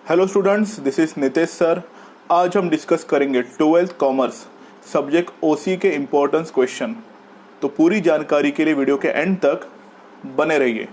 Hello students, this is Nitesh sir. आज हम discuss करेंगे 12th कॉमर्स सब्जेक्ट ओसी के इम्पोर्टेंस क्वेश्चन। तो पूरी जानकारी के लिए वीडियो के एंड तक बने रहिए।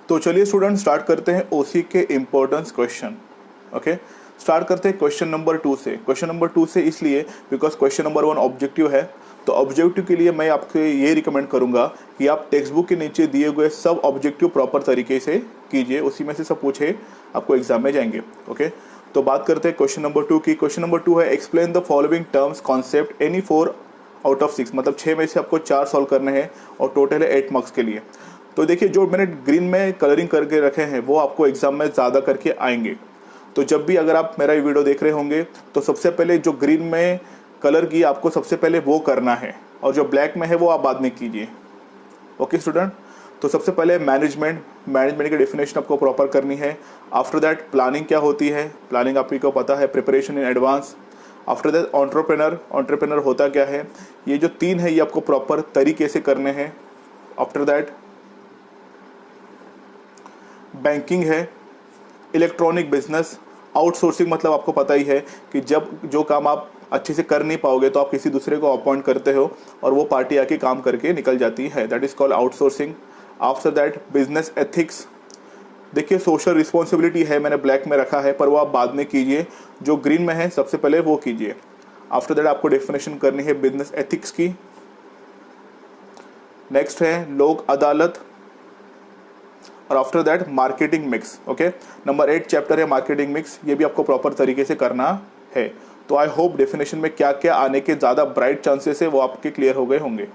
तो चलिए स्टूडेंट स्टार्ट करते हैं ओसी के इम्पोर्टेंस क्वेश्चन। ओके, स्टार्ट करते हैं क्वेश्चन नंबर 2 से। क्वेश्चन नंबर 2 से इसलिए बिकॉज क्वेश्चन नंबर 1 ऑब्जेक्टिव है। तो ऑब्जेक्टिव के लिए मैं आपको ये रिकमेंड करूंगा कि आप टेक्स्ट बुक के नीचे दिए हुए सब ऑब्जेक्टिव प्रॉपर तरीके से कीजिए, उसी में से सब पूछे आपको एग्जाम में जाएंगे। ओके, तो बात करते हैं क्वेश्चन नंबर 2 की। क्वेश्चन नंबर 2 है explain the following terms concept any 4 out of 6, मतलब 6 में से आपको 4 सॉल्व करने हैं और टोटल है 8 मार्क्स के लिए। तो देखिए, जो मैंने ग्रीन में कलरिंग करके रखे हैं वो आपको एग्जाम में ज़्यादा करके आएंगे। तो जब भी अगर आप मेरा वीडियो देख रहे होंगे तो सबसे पहले जो ग्रीन में कलर की आपको सबसे पहले वो करना है, और जो ब्लैक में है वो आप बाद में कीजिए। ओके स्टूडेंट, तो सबसे पहले मैनेजमेंट की डेफिनेशन आपको प्रॉपर करनी है। आफ्टर दैट प्लानिंग क्या होती है, प्लानिंग आपको पता है, preparation in advance. After that entrepreneur होता क्या है, ये जो 3 है ये आपको प्रॉपर तरीके से करने हैं। आफ्टर दैट बैंकिंग है, इलेक्ट्रॉनिक बिजनेस, आउटसोर्सिंग, मतलब आपको पता ही है कि जब जो काम आप अच्छे से कर नहीं पाओगे तो आप किसी दूसरे को अपॉइंट करते हो और वो पार्टी आके काम करके निकल जाती है, that is called outsourcing. After that business ethics. देखिए, सोशल रिस्पॉन्सिबिलिटी है, मैंने ब्लैक में रखा है पर वो आप बाद में कीजिए, जो ग्रीन में है सबसे पहले वो कीजिए। आफ्टर दैट आपको डेफिनेशन करनी है बिजनेस एथिक्स की। नेक्स्ट है लोक अदालत, और after that marketing mix. Okay, number 8 chapter है मार्केटिंग मिक्स, ये भी आपको प्रॉपर तरीके से करना है। तो आई होप डेफिनेशन में क्या क्या आने के ज़्यादा ब्राइट चांसेस है वो आपके क्लियर हो गए होंगे।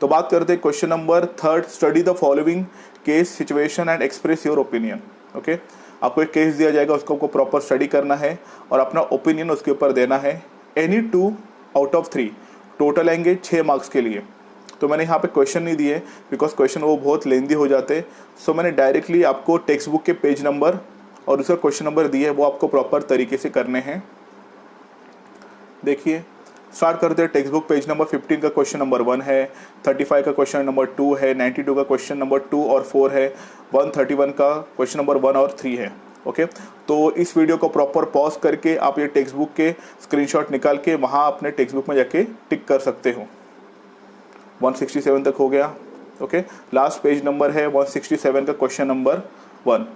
तो बात करते हैं question number 3, study the following case situation and express your opinion. Okay, आपको एक केस दिया जाएगा, उसको आपको प्रॉपर स्टडी करना है और अपना ओपिनियन उसके ऊपर देना है। एनी 2 आउट ऑफ 3, टोटल आएंगे 6 मार्क्स के लिए। तो मैंने यहाँ पे क्वेश्चन नहीं दिए बिकॉज क्वेश्चन वो बहुत लेंदी हो जाते। सो मैंने डायरेक्टली आपको टेक्स्ट बुक के पेज नंबर और उसका क्वेश्चन नंबर दिए, वो आपको प्रॉपर तरीके से करने हैं। देखिए, स्टार्ट करते हैं। टेक्स्ट बुक पेज नंबर 15 का क्वेश्चन नंबर 1 है, 35 का क्वेश्चन नंबर 2 है, 92 का क्वेश्चन नंबर 2 और 4 है, 131 का क्वेश्चन नंबर 1 और 3 है। ओके, तो इस वीडियो को प्रॉपर पॉज करके आप ये टेक्स्ट बुक के स्क्रीनशॉट निकाल के वहाँ अपने टेक्स्ट बुक में जाके टिक कर सकते हो। 167 तक हो गया। ओके, लास्ट पेज नंबर है 167 का क्वेश्चन नंबर 1।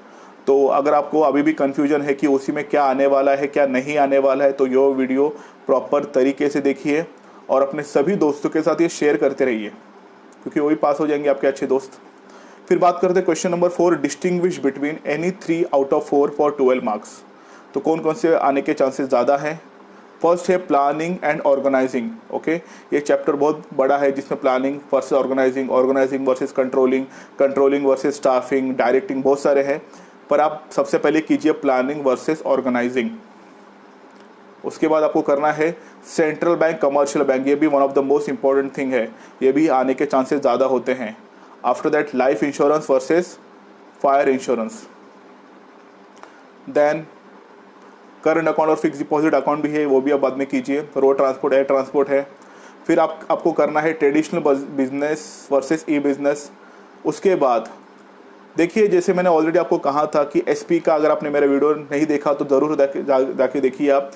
तो अगर आपको अभी भी कंफ्यूजन है कि उसी में क्या आने वाला है क्या नहीं आने वाला है, तो ये वीडियो प्रॉपर तरीके से देखिए और अपने सभी दोस्तों के साथ ये शेयर करते रहिए, क्योंकि वही पास हो जाएंगे आपके अच्छे दोस्त। फिर बात करते हैं question number 4, distinguish between any 3 out of 4 for 12 marks. तो कौन कौन से आने के चांसेस ज़्यादा हैं। फर्स्ट है प्लानिंग एंड ऑर्गेनाइजिंग। ओके, ये चैप्टर बहुत बड़ा है जिसमें planning versus organising, organising versus controlling, controlling versus staffing, directing, बहुत सारे हैं, पर आप सबसे पहले कीजिए प्लानिंग वर्सेस ऑर्गेनाइजिंग। उसके बाद आपको करना है सेंट्रल बैंक, कमर्शियल बैंक, ये भी one of the most important thing है, ये भी आने के चांसेस ज़्यादा होते हैं। After that life insurance versus fire insurance. Then current account और फिक्स डिपॉजिट अकाउंट भी है, वो भी आप बाद में कीजिए। रोड ट्रांसपोर्ट, एयर ट्रांसपोर्ट है। फिर आपको करना है ट्रेडिशनल बिजनेस वर्सेस ई बिजनेस। उसके बाद देखिए, जैसे मैंने ऑलरेडी आपको कहा था कि एसपी का अगर आपने मेरा वीडियो नहीं देखा तो ज़रूर जाके देखिए आप।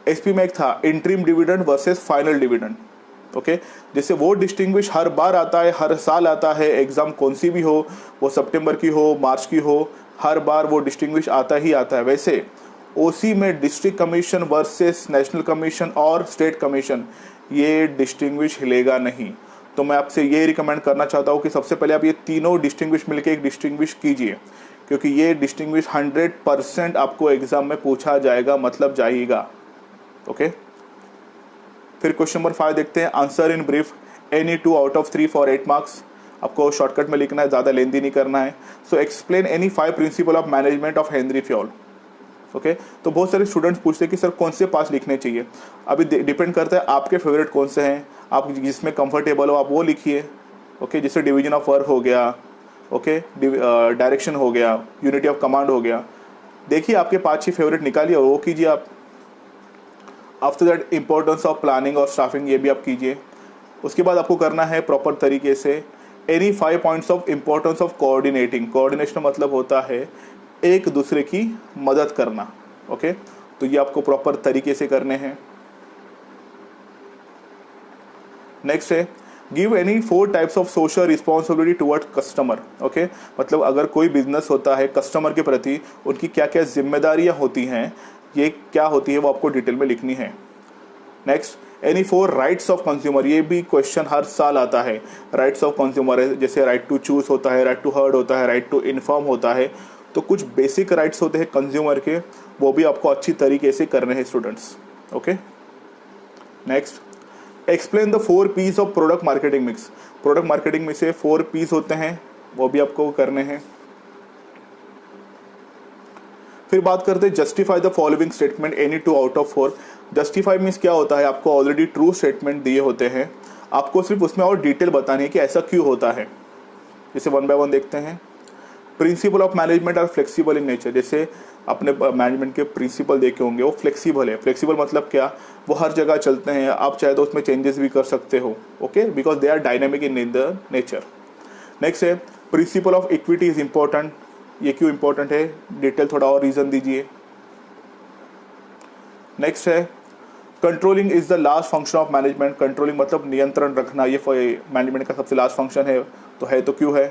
एसपी में एक था interim dividend versus final dividend. Okay, जैसे वो डिस्टिंग्विश हर बार आता है, हर साल आता है, एग्ज़ाम कौन सी भी हो, वो सितंबर की हो, मार्च की हो, हर बार वो डिस्टिंग्विश आता ही आता है। वैसे ओसी में district commission versus national commission और स्टेट कमीशन, ये डिस्टिंग्विश हिलेगा नहीं। तो मैं आपसे ये रिकमेंड करना चाहता हूँ कि सबसे पहले आप ये तीनों डिस्टिंग्विश मिलके एक डिस्टिंग्विश कीजिए, क्योंकि ये डिस्टिंग्विश 100% आपको एग्जाम में पूछा जाएगा, मतलब जाएगा। ओके, फिर क्वेश्चन नंबर 5 देखते हैं। Answer in brief any 2 out of 3 for 8 marks. आपको शॉर्टकट में लिखना है, ज़्यादा लेंदी नहीं करना है। So explain any 5 principal of management of Henry Fayol. Okay, तो बहुत सारे स्टूडेंट्स पूछते हैं कि सर कौन से पास लिखने चाहिए। अभी डिपेंड करता है आपके फेवरेट कौन से हैं, आप जिसमें कंफर्टेबल हो आप वो लिखिए। ओके, जैसे डिवीजन ऑफ वर्क हो गया, ओके, डायरेक्शन हो गया, यूनिटी ऑफ कमांड हो गया। देखिए आपके 5-6 फेवरेट निकालिए और वो कीजिए आप। After that importance of planning और स्टाफिंग, ये भी आप कीजिए। उसके बाद आपको करना है प्रॉपर तरीके से any 5 points of importance of coordinating. Coordination मतलब होता है एक दूसरे की मदद करना। ओके, तो ये आपको प्रॉपर तरीके से करने हैं। नेक्स्ट है give any 4 types of social responsibility toward customer. Okay, मतलब अगर कोई बिजनेस होता है कस्टमर के प्रति उनकी क्या क्या जिम्मेदारियां होती हैं, ये क्या होती है वो आपको डिटेल में लिखनी है। Next any 4 rights of consumer, ये भी क्वेश्चन हर साल आता है। राइट्स ऑफ कंज्यूमर है, जैसे राइट टू चूज होता है, राइट टू हर्ड होता है, राइट टू इन्फॉर्म होता है। तो कुछ बेसिक राइट्स होते हैं कंज्यूमर के, वो भी आपको अच्छी तरीके से करने हैं students. Okay, next explain the 4 P's of product marketing mix. Product marketing में से 4 P's होते हैं, वो भी आपको करने हैं। फिर बात करते हैं justify the following statement any 2 out of 4। Justify means क्या होता है, आपको ऑलरेडी ट्रू स्टेटमेंट दिए होते हैं, आपको सिर्फ उसमें और डिटेल बतानी है कि ऐसा क्यों होता है। जैसे 1 बाय 1 देखते हैं। Principle of management are flexible in nature, जैसे अपने मैनेजमेंट के प्रिंसिपल देखे होंगे, वो फ्लेक्सिबल है। फ्लेक्सिबल मतलब क्या, वो हर जगह चलते हैं, आप चाहे तो उसमें चेंजेस भी कर सकते हो। Okay, because they are dynamic in the nature. Next है principle of equity is important. ये क्यों इंपॉर्टेंट है, डिटेल थोड़ा और रीजन दीजिए। नेक्स्ट है controlling is the last function of management. Controlling मतलब नियंत्रण रखना, ये मैनेजमेंट का सबसे लास्ट फंक्शन है, तो क्यों है।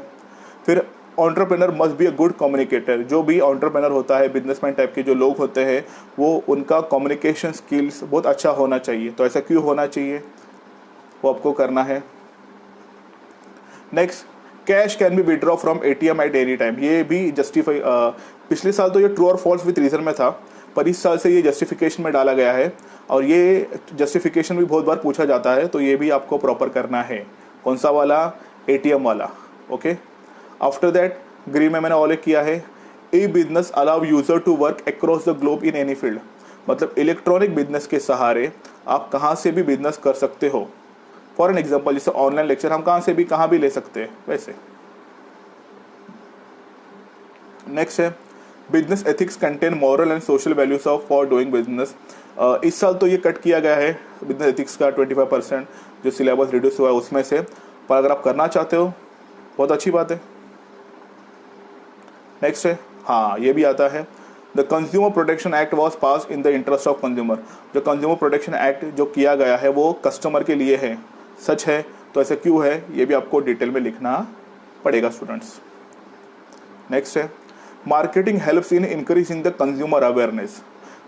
फिर entrepreneur must be a good communicator. जो भी एंटरप्रेन्योर होता है, बिजनेसमैन टाइप के जो लोग होते हैं, वो उनका कम्युनिकेशन स्किल्स बहुत अच्छा होना चाहिए। तो ऐसा क्यों होना चाहिए, वो आपको करना है। Next cash can be withdraw from ATM at any time, ये भी जस्टिफाई, पिछले साल तो ये ट्रू और फॉल्स विथ रीजन में था, पर इस साल से ये जस्टिफिकेशन में डाला गया है, और ये जस्टिफिकेशन भी बहुत बार पूछा जाता है, तो ये भी आपको प्रॉपर करना है। कौन सा वाला, ATM वाला। ओके, आफ्टर दैट ग्रीन में मैंने ऑल किया है e business allow user to work across the globe in any field. मतलब इलेक्ट्रॉनिक बिजनेस के सहारे आप कहाँ से भी बिजनेस कर सकते हो। फॉर एन एग्जाम्पल, जैसे ऑनलाइन लेक्चर हम कहाँ से भी कहाँ भी ले सकते हैं वैसे। नेक्स्ट है business ethics contain moral and social values of for doing business. इस साल तो ये कट किया गया है बिजनेस एथिक्स का 25% जो सिलेबस रिड्यूस हुआ है उसमें से, पर अगर आप करना चाहते हो बहुत अच्छी बात है। नेक्स्ट है, हाँ ये भी आता है the consumer protection act was pass in the interest of consumer. जो कंज्यूमर प्रोटेक्शन एक्ट जो किया गया है वो कस्टमर के लिए है, सच है, तो ऐसा क्यों है ये भी आपको डिटेल में लिखना पड़ेगा स्टूडेंट्स। नेक्स्ट है marketing helps in increasing the consumer awareness.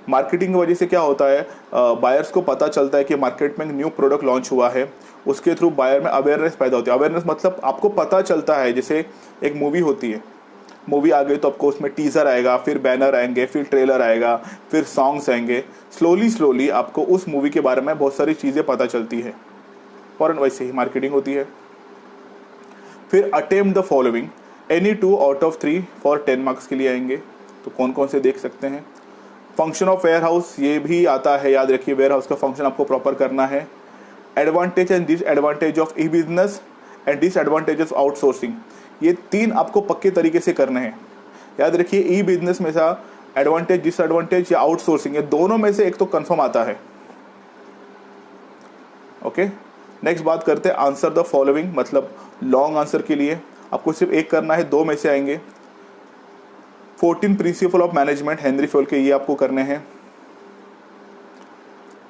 Marketing की वजह से क्या होता है, बायर्स को पता चलता है कि मार्केट में न्यू प्रोडक्ट लॉन्च हुआ है, उसके थ्रू बायर में अवेयरनेस पैदा होती है। अवेयरनेस मतलब आपको पता चलता है, जैसे एक मूवी होती है, मूवी आ गई तो आपको उसमें टीजर आएगा, फिर बैनर आएंगे, फिर ट्रेलर आएगा, फिर सॉन्ग्स आएंगे, स्लोली आपको उस मूवी के बारे में बहुत सारी चीज़ें पता चलती है। फॉरन वैसे ही मार्केटिंग होती है। फिर attempt the following any 2 out of 3 for 10 marks के लिए आएंगे, तो कौन कौन से देख सकते हैं। फंक्शन ऑफ वेयर हाउस, ये भी आता है, याद रखिए वेयर हाउस का फंक्शन आपको प्रॉपर करना है। Advantage and disadvantage of E business and disadvantage of outsourcing, ये 3 आपको पक्के तरीके से करने हैं। याद रखिए ई बिजनेस में सा एडवांटेज, डिसएडवांटेज या आउटसोर्सिंग, ये दोनों में से एक तो कंफर्म आता है। ओके, नेक्स्ट बात करते हैं आंसर द फॉलोइंग, मतलब लॉन्ग आंसर के लिए आपको सिर्फ एक करना है, 2 में से आएंगे। 14 principle of management Henri Fayol के, ये आपको करने हैं।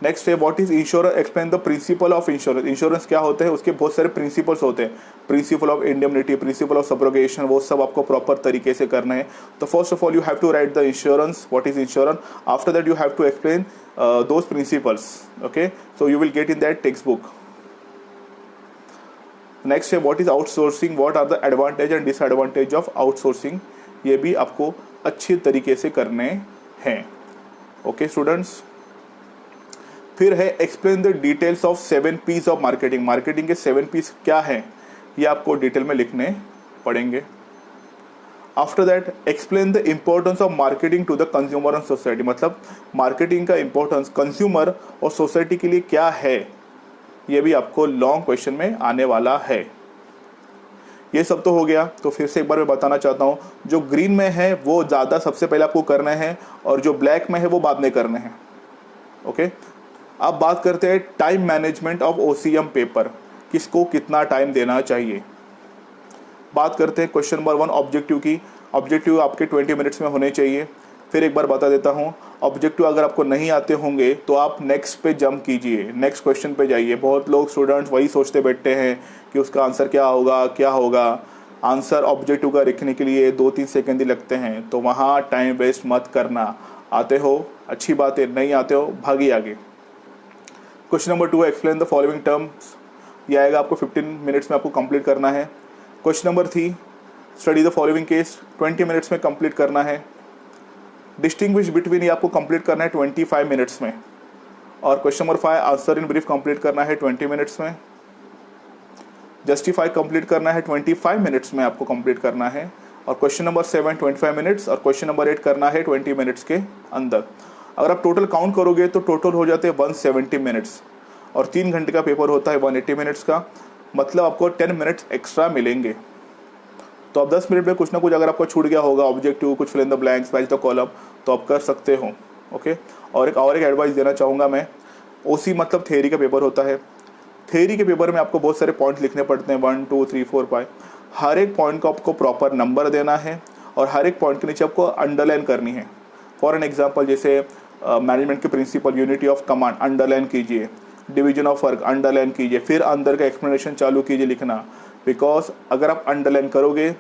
नेक्स्ट है what is insurance, explain the principle of insurance. Insurance क्या होते हैं, उसके बहुत सारे प्रिंसिपल्स होते हैं, principle of indemnity, principle of subrogation, वो सब आपको प्रॉपर तरीके से करना है। तो first of all you have to write the insurance, what is insurance, after that you have to explain those principles. Okay, so you will get in that text book. Next है what is outsourcing, what are the advantage and disadvantage of outsourcing, ये भी आपको अच्छे तरीके से करने हैं। Okay students, फिर है explain the details of 7 P's of marketing. Marketing के 7 P's क्या है ये आपको डिटेल में लिखने पड़ेंगे। After that explain the importance of marketing to the consumer and society, मतलब मार्केटिंग का इम्पोर्टेंस कंज्यूमर और सोसाइटी के लिए क्या है, ये भी आपको लॉन्ग क्वेश्चन में आने वाला है। ये सब तो हो गया, तो फिर से एक बार मैं बताना चाहता हूँ, जो ग्रीन में है वो ज़्यादा सबसे पहले आपको करना है, और जो ब्लैक में है वो बाद में करने हैं। ओके, अब बात करते हैं time management of OCM paper, किसको कितना टाइम देना चाहिए। बात करते हैं क्वेश्चन नंबर 1 ऑब्जेक्टिव की। ऑब्जेक्टिव आपके 20 मिनट्स में होने चाहिए। फिर एक बार बता देता हूँ, ऑब्जेक्टिव अगर आपको नहीं आते होंगे तो आप नेक्स्ट पे जंप कीजिए, नेक्स्ट क्वेश्चन पे जाइए। बहुत लोग स्टूडेंट्स वही सोचते बैठते हैं कि उसका आंसर क्या होगा। आंसर ऑब्जेक्टिव का लिखने के लिए 2-3 सेकंड ही लगते हैं, तो वहाँ टाइम वेस्ट मत करना। आते हो अच्छी बात है, नहीं आते हो भागिए आगे। Question number 2 explain the following terms, ये आएगा आपको 15 मिनट्स में आपको कंप्लीट करना है। Question number 3 study the following case, 20 minutes में कंप्लीट करना है। डिस्टिंग्विश बिटवीन, ये आपको कंप्लीट करना है 25 मिनट्स में। और question number 5 answer in brief complete करना है 20 मिनट्स में। जस्टिफाई कंप्लीट करना है 25 मिनट्स में आपको कंप्लीट करना है। और क्वेश्चन नंबर 7 25 मिनट्स, और क्वेश्चन नंबर 8 करना है 20 मिनट्स के अंदर। अगर आप टोटल काउंट करोगे तो टोटल हो जाते हैं 170 मिनट्स, और 3 घंटे का पेपर होता है 180 मिनट्स का, मतलब आपको 10 मिनट्स एक्स्ट्रा मिलेंगे। तो आप 10 मिनट में कुछ ना कुछ अगर आपको छूट गया होगा, ऑब्जेक्टिव, कुछ fill in the blanks, match the column, तो आप कर सकते हो। ओके, और एक एडवाइस देना चाहूँगा मैं, OC मतलब थ्योरी का पेपर होता है। थ्योरी के पेपर में आपको बहुत सारे पॉइंट्स लिखने पड़ते हैं, 1 2 3 4 5। हर एक पॉइंट को आपको प्रॉपर नंबर देना है, और हर एक पॉइंट के नीचे आपको अंडरलाइन करनी है। फॉर एन एग्जाम्पल, जैसे मैनेजमेंट के principle, unity of command underline कीजिए, डिवीजन ऑफ वर्क अंडरलाइन कीजिए, फिर अंदर का एक्सप्लेनेशन चालू कीजिए लिखना। बिकॉज अगर आप अंडरलाइन करोगे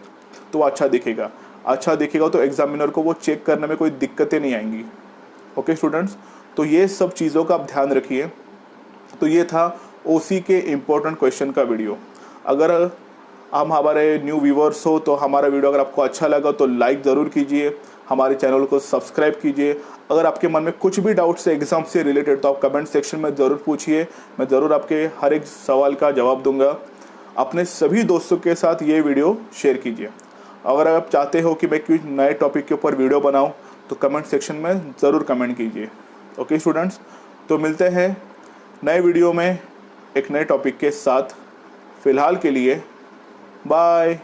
तो अच्छा दिखेगा तो एग्जामिनर को वो चेक करने में कोई दिक्कतें नहीं आएंगी। ओके स्टूडेंट्स, तो ये सब चीज़ों का आप ध्यान रखिए। तो ये था OC के इम्पोर्टेंट क्वेश्चन का वीडियो। अगर हम हमारे न्यू व्यूवर्स हो तो हमारा वीडियो अगर आपको अच्छा लगा तो लाइक ज़रूर कीजिए, हमारे चैनल को सब्सक्राइब कीजिए। अगर आपके मन में कुछ भी डाउट्स है एग्ज़ाम से रिलेटेड तो आप कमेंट सेक्शन में ज़रूर पूछिए, मैं ज़रूर आपके हर एक सवाल का जवाब दूंगा। अपने सभी दोस्तों के साथ ये वीडियो शेयर कीजिए। अगर आप चाहते हो कि मैं कुछ नए टॉपिक के ऊपर वीडियो बनाऊं तो कमेंट सेक्शन में ज़रूर कमेंट कीजिए। ओके स्टूडेंट्स, तो मिलते हैं नए वीडियो में एक नए टॉपिक के साथ। फ़िलहाल के लिए बाय।